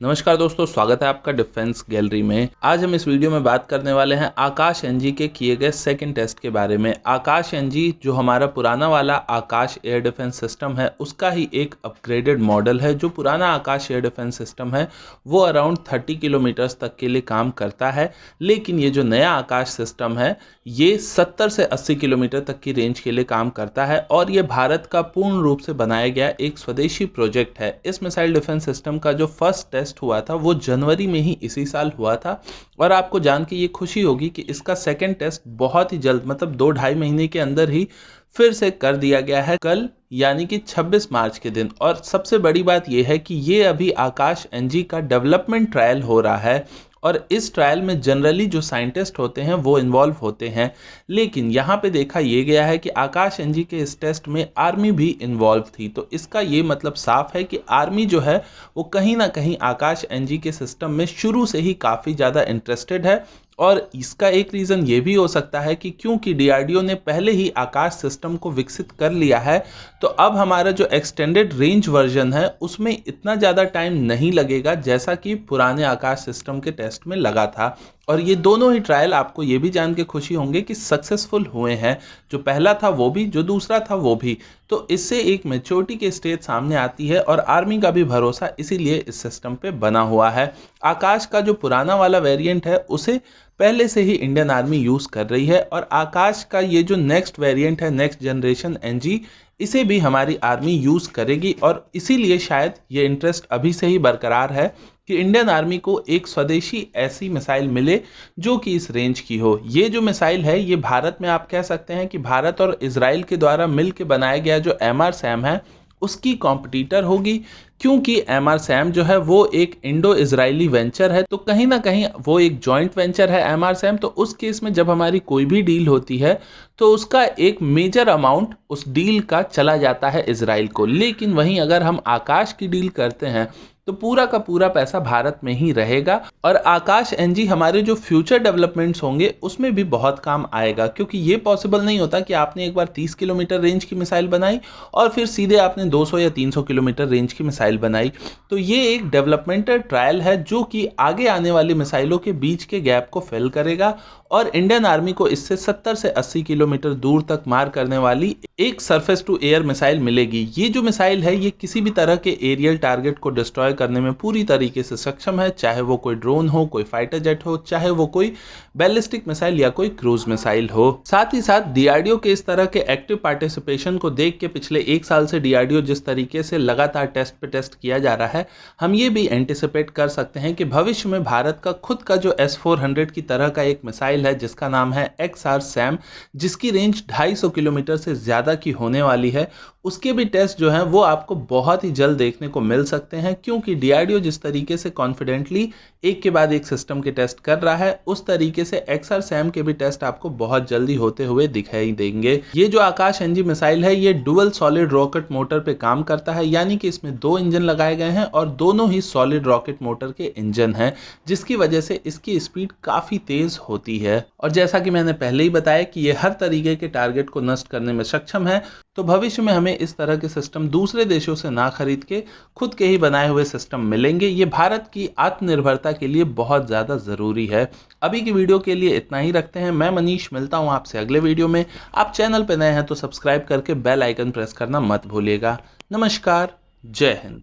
नमस्कार दोस्तों, स्वागत है आपका डिफेंस गैलरी में। आज हम इस वीडियो में बात करने वाले हैं आकाश एनजी के किए गए सेकंड टेस्ट के बारे में। आकाश एनजी जो हमारा पुराना वाला आकाश एयर डिफेंस सिस्टम है उसका ही एक अपग्रेडेड मॉडल है। जो पुराना आकाश एयर डिफेंस सिस्टम है वो अराउंड 30 किलोमीटर्स तक के लिए काम करता है, लेकिन ये जो नया आकाश सिस्टम है ये 70 से 80 किलोमीटर तक की रेंज के लिए काम करता है और ये भारत का पूर्ण रूप से बनाया गया एक स्वदेशी प्रोजेक्ट है। इस मिसाइल डिफेंस सिस्टम का जो फर्स्ट टेस्ट हुआ था वो जनवरी में ही इसी साल हुआ था और आपको जान के ये खुशी होगी कि इसका सेकंड टेस्ट बहुत ही जल्द, मतलब 2-2.5 महीने के अंदर ही फिर से कर दिया गया है, कल यानी कि 26 मार्च के दिन। और सबसे बड़ी बात यह है कि ये अभी आकाश एनजी का डेवलपमेंट ट्रायल हो रहा है और इस ट्रायल में जनरली जो साइंटिस्ट होते हैं वो इन्वॉल्व होते हैं, लेकिन यहाँ पे देखा यह गया है कि आकाश एनजी के इस टेस्ट में आर्मी भी इन्वॉल्व थी। तो इसका ये मतलब साफ है कि आर्मी जो है वो कहीं ना कहीं आकाश एनजी के सिस्टम में शुरू से ही काफ़ी ज़्यादा इंटरेस्टेड है। और इसका एक रीज़न ये भी हो सकता है कि क्योंकि डीआरडीओ ने पहले ही आकाश सिस्टम को विकसित कर लिया है, तो अब हमारा जो एक्सटेंडेड रेंज वर्जन है उसमें इतना ज़्यादा टाइम नहीं लगेगा जैसा कि पुराने आकाश सिस्टम के टेस्ट में लगा था। और ये दोनों ही ट्रायल आपको ये भी जान के खुशी होंगे कि सक्सेसफुल हुए हैं, जो पहला था वो भी, जो दूसरा था वो भी। तो इससे एक मैच्योरिटी की स्टेज सामने आती है और आर्मी का भी भरोसा इसीलिए इस सिस्टम पे बना हुआ है। आकाश का जो पुराना वाला वेरिएंट है उसे पहले से ही इंडियन आर्मी यूज कर रही है और आकाश का ये जो नेक्स्ट वेरिएंट है, नेक्स्ट जनरेशन एनजी, इसे भी हमारी आर्मी यूज करेगी। और इसीलिए शायद ये इंटरेस्ट अभी से ही बरकरार है कि इंडियन आर्मी को एक स्वदेशी ऐसी मिसाइल मिले जो कि इस रेंज की हो। ये जो मिसाइल है ये भारत में, आप कह सकते हैं कि भारत और इजराइल के द्वारा मिलकर बनाया गया जो एमआर सैम है उसकी कॉम्पिटिटर होगी, क्योंकि एमआर सैम जो है वो एक इंडो इजरायली वेंचर है, तो कहीं ना कहीं वो एक जॉइंट वेंचर है एमआर सैम। तो उस केस में जब हमारी कोई भी डील होती है तो उसका एक मेजर अमाउंट उस डील का चला जाता है इजराइल को, लेकिन वहीं अगर हम आकाश की डील करते हैं तो पूरा का पूरा पैसा भारत में ही रहेगा। और आकाश एनजी हमारे जो फ्यूचर डेवलपमेंट्स होंगे उसमें भी बहुत काम आएगा, क्योंकि ये पॉसिबल नहीं होता कि आपने एक बार 30 किलोमीटर रेंज की मिसाइल बनाई और फिर सीधे आपने 200 या 300 किलोमीटर रेंज की मिसाइल बनाई। तो ये एक डेवलपमेंटल ट्रायल है जो कि आगे आने वाली मिसाइलों के बीच के गैप को फिल करेगा और इंडियन आर्मी को इससे 70 से 80 किलोमीटर दूर तक मार करने वाली एक सरफेस टू एयर मिसाइल मिलेगी। ये जो मिसाइल है ये किसी भी तरह के एरियल टारगेट को डिस्ट्रॉय करने में पूरी तरीके से सक्षम है, चाहे वो कोई ड्रोन हो, कोई फाइटर जेट हो, चाहे वो कोई बैलिस्टिक मिसाइल या कोई क्रूज मिसाइल हो। साथ ही साथ डीआरडीओ के इस तरह के एक्टिव पार्टिसिपेशन को देख के पिछले 1 साल से डीआरडीओ जिस तरीके से लगातार टेस्ट पे टेस्ट किया जा रहा है, हम ये भी एंटिसिपेट कर सकते हैं कि भविष्य में भारत का खुद का जो S-400 की तरह का एक मिसाइल है जिसका नाम है XR सैम, जिसकी रेंज 250 किलोमीटर से ज्यादा की होने वाली है, उसके भी टेस्ट जो हैं वो आपको बहुत ही जल्द देखने को मिल सकते हैं। क्योंकि डीआरडीओ जिस तरीके से कॉन्फिडेंटली एक के बाद एक सिस्टम के टेस्ट कर रहा है, उस तरीके से XR सैम के भी टेस्ट आपको बहुत जल्दी होते हुए दिखाई देंगे। ये जो आकाश एनजी मिसाइल है ये डुअल सॉलिड रॉकेट मोटर पे काम करता है, यानी कि इसमें 2 इंजन लगाए गए हैं और दोनों ही सॉलिड रॉकेट मोटर के इंजन हैं, जिसकी वजह से इसकी स्पीड काफी तेज होती है। और जैसा कि मैंने पहले ही बताया कि ये हर तरीके के टारगेट को नष्ट करने में सक्षम है, तो भविष्य में हमें इस तरह के सिस्टम दूसरे देशों से ना खरीद के खुद के ही बनाए हुए सिस्टम मिलेंगे। ये भारत की आत्मनिर्भरता के लिए बहुत ज्यादा जरूरी है। अभी की वीडियो के लिए इतना ही रखते हैं। मैं मनीष मिलता हूं आपसे अगले वीडियो में। आप चैनल पर नए हैं तो सब्सक्राइब करके बेल आइकन प्रेस करना मत भूलिएगा। नमस्कार, जय हिंद।